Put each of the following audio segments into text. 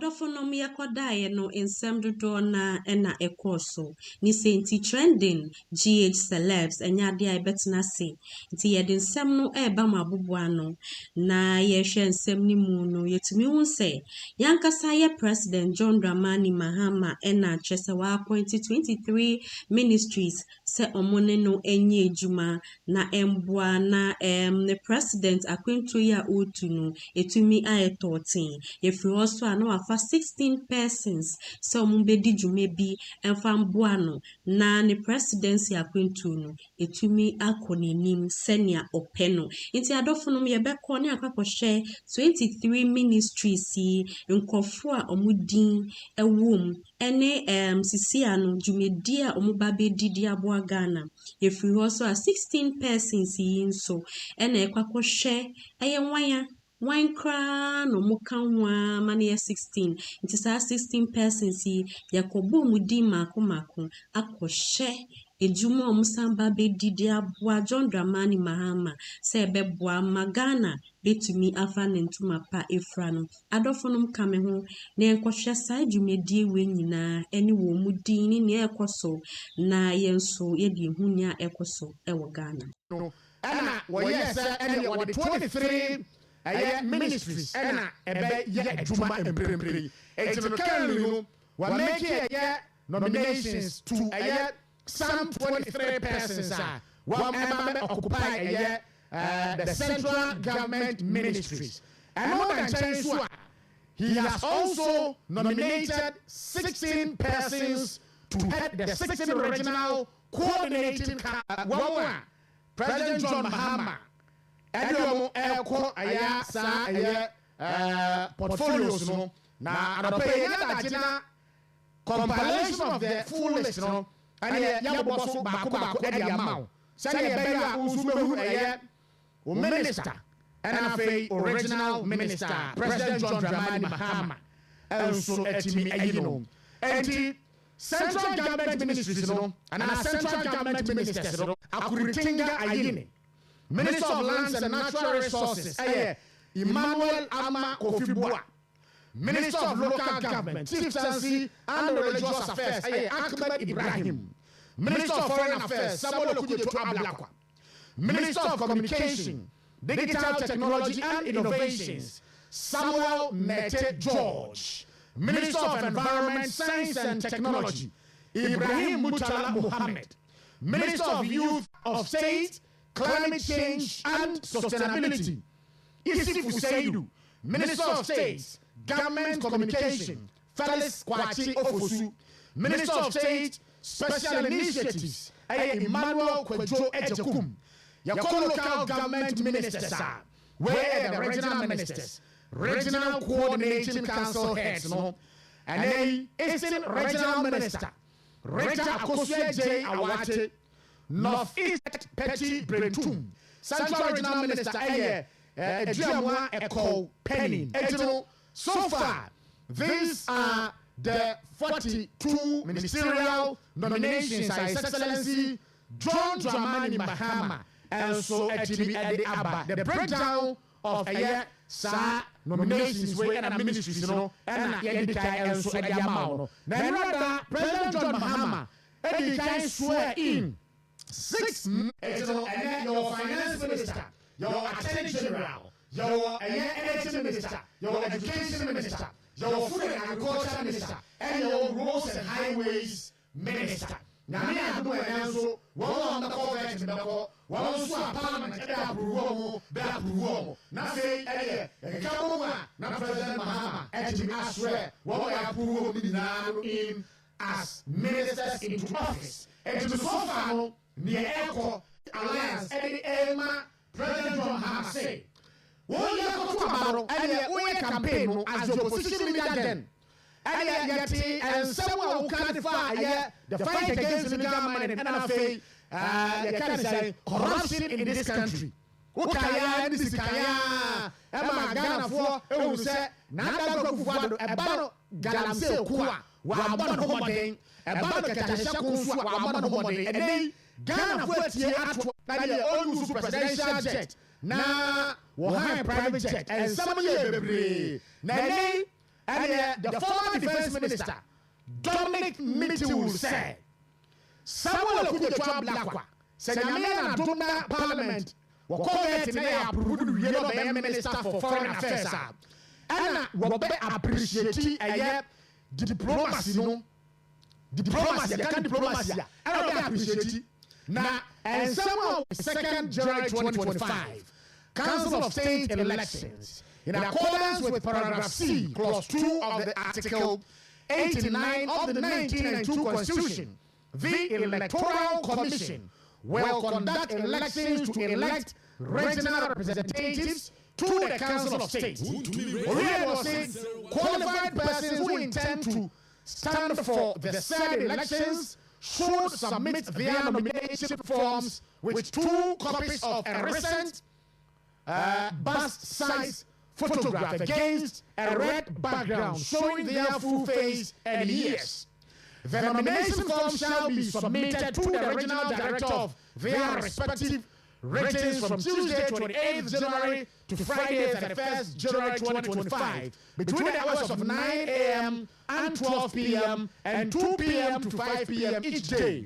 Adofonom yakodaye no ensem dodo na ena ekoso. Ni senti trending GH celebs enyade a betena se. Nti yede nsem no eba mabuboa no na yehwe nsem ni mu no yetumi hu se yankasa ye President John Dramani Mahama ena chese wa appoint 23 ministries se omone no enye ejuma na emboa na the president akwentu ya utu no etumi aye 13. Yefiri also ano afa 16 persons se omumbedi jume bi emfa mboa no na ne presidency akwentu no etumi akonenim senia openo. Inti adofonom yebekọ ne akwakohye 23 ministries nkofo a omudin ewom ene sisi ano jumedi a omubabe didi aboa Ghana. Yefiri also a 16 persons nso ene ekwakohye eye wine kra no mukanwa mane 16 nti sa 16 persons yakobo mudi mako akohye ejuma omusamba be didi aboa John Dramani Mahama se beboa magana betumi afa nentuma pa efra no adofonom kame ho na enkohye sa ejumedie we nyina ene wo mudi ni ne ekoso na yenso yedi hunya ekoso ewo Ghana ana wo yes ene wo 23 ministries ena ebe ye adwuma emprempre etino currently no we make nominations to some 23 persons we occupy the central government ministries and more than change he has also nominated 16 persons to head the 16 regional coordinating President John Mahama Ediomo eko aya sa portfolios no na adope na compilation of the full list no and ya boso bako e dia mawo say e be ya usu behu o minister and afei original minister President John Dramani Mahama also etimi ayino enti central government ministries no and central government ministers no akuritinga ayini Minister of Lands and Natural Resources, Emmanuel Ama Kofi-Boa. Minister of Local Government, Chieftaincy and Religious Affairs, Ahmed Ibrahim. Minister of Foreign Affairs, Samuel Okudzeto Ablakwa. Minister of Communication, Digital Technology and Innovations, Samuel Mete George. Minister of Environment, Science and Technology, Ibrahim Mutala Mohammed. Minister of Youth of State, Climate Change and Sustainability, Isifu Seidu. Minister of State, Government Communication, Felix Kwachi Ofosu. Minister of State, Special Initiatives, Emmanuel Kwejo Ejekum. Yako local government ministers, where the regional ministers, regional coordinating council heads, no, and they Eastern regional minister, Rita Akosua J. Awate. Northeast Petty Brentum, Central Regional Minister Edriamwa Eko Penny. So far, these are the 42 ministerial nominations by His Excellency John Dramani Mahama, and so the breakdown of sa nominations where and ministries, you know, and so President John Mahama swear in 6 and then your finance minister, your attorney general, your energy minister, your education minister, your food and agriculture minister, and your roads and highways minister. Now, me and do also one on the coverage in the call, one also a parliament, now say, now President Mahama, and I swear, what I approve in as ministers into office. And to so far, near Echo Alliance, and Emma, President John Mahama say, "What you go to tomorrow, and we campaign as your opposition leader then, and someone who can defy the fight against the government and NFA, you can say corruption in this country. Ukaya, this is Kaya, Emma Ghana for, who say, Nanda Gofado, a battle, Galamse Kua, Wabon Homoding, a battle Katashaku, Wabon Homoding, and they Ghana for the old presidential jet. Now, we'll have a private jet, and some of you, Nane, and the former defense minister, Dominic Mitchell, said, Samuel Okudzeto Blakwa, Senyamia na Dona Parliament, Wakovet na approved the Minister for Foreign Affairs, and Robe appreciate the diplomacy, no? Diplomacy, the kind diplomacy, and Robe appreciate now, and somehow 2nd January 2025, Council of State elections, in accordance with paragraph C, clause 2 of the Article 89 of the 1992 Constitution, the Electoral Commission will conduct elections to elect regional representatives to the Council of State. Oriel was saying qualified persons who intend to stand for the said elections should submit their nomination forms with 2 copies of a recent bust-size photograph against a red background showing their full face and ears. The nomination form shall be submitted to the regional director of their respective regions from Tuesday 28th January to Friday 31st January 2025 between the hours of 9 a.m. and 12 p.m. and 2 p.m. to 5 p.m. each day.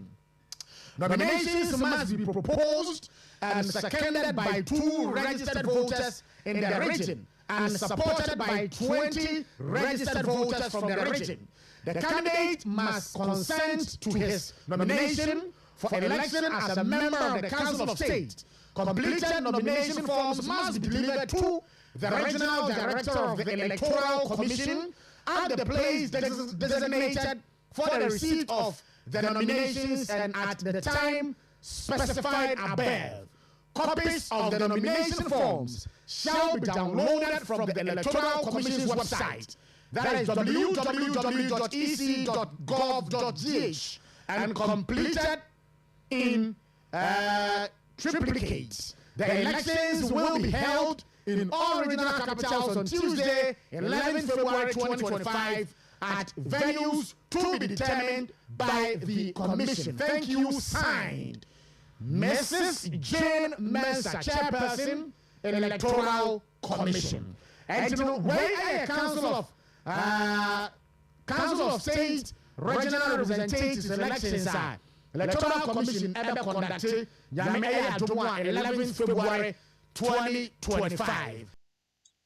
Nominations must be proposed and seconded by 2 registered voters in the region and supported by 20 registered voters from the region. The candidate must consent to his nomination for election as a member of the Council of State. Completed nomination forms must be delivered to the regional director of the Electoral Commission at the place designated for the receipt of the nominations and at the time specified above. Copies of the nomination forms shall be downloaded from the Electoral Commission's website, that is www.ec.gov.gh, and completed in triplicates. The elections will be held in all regional capitals on Tuesday, 11 February 2025, at venues to be determined by the Commission. Thank you. Signed, Mrs. Jane Mensah, Chairperson, Electoral Commission. And you know, where a Council of State regional representatives elections are, Electoral Commission ever conducted, 11 February 2025.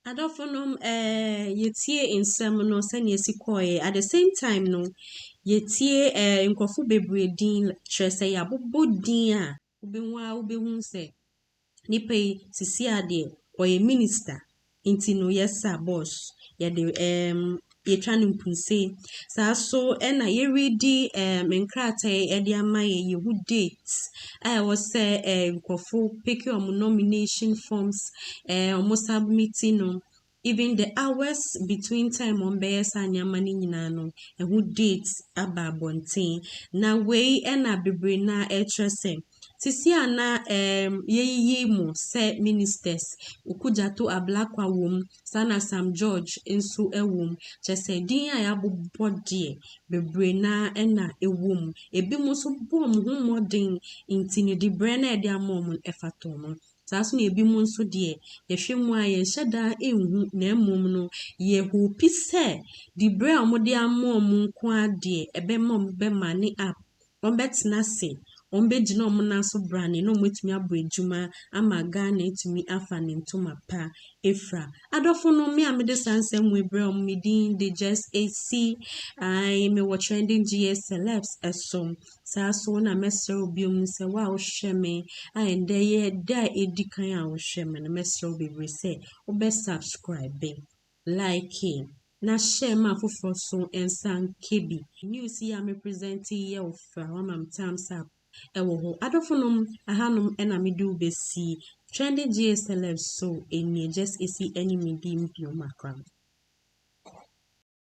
Adolfonom yetie nsɛm no sɛnea esi kɔɛ at the same time no yetie nkɔfo bebree din kyerɛ sɛ yɛabobɔ din a wobɛhu sɛ nipa yi sisi adeɛ ɔyɛ minister nti no yɛsa boss yɛde yɛtwa no mpunse saa so ɛna yɛredi nkrataa ɛde ama yɛhu dates a ɛwɔ sɛ nkɔfo pick your nomination forms ɔmo submitting no even the hours between time on bɛyɛ saa nneɛma no nyinaa no ɛho dates aba abɔnten na wei ɛna bebree na ɛkyerɛ sɛ sisi ana yeyi mu sɛ ministers Okudzeto Ablakwa wom sana Sam George nso ɛwom kyerɛ din a yɛabobɔ deɛ bebree na ɛna ɛwom ebi mo so bɔ mo ho mmɔden nti ne de brɛ na ɛde ama mo ɛfatɔ no saa so na ebi mo nso deɛ yɛhwɛ mu a yɛnhyɛ daa ɛnhu na mmom no yɛhopi sɛ de brɛ a wɔde ama mo nko adeɛ ɛbɛma mo bɛma ne app wɔbɛtena ase ombegyina omunaso brane no mwetumi abɔ adwuma ama Ghana etumi afa ne ntoma pa efra adofo no me amede sansem webre omidin de just AC I me wo trending GS celebs esom saa so na mesre obi omu se wa wo hwɛ me a ende ye da edikan a wo hwɛ me na mesre obi bre se obe subscribe like na share ma foforo so ensan kebi news ya me present ye ofra wa mam times up ewo ho adofonom ahanom ena medu besi trending GS celebs so eni just esi enemy dim bio makram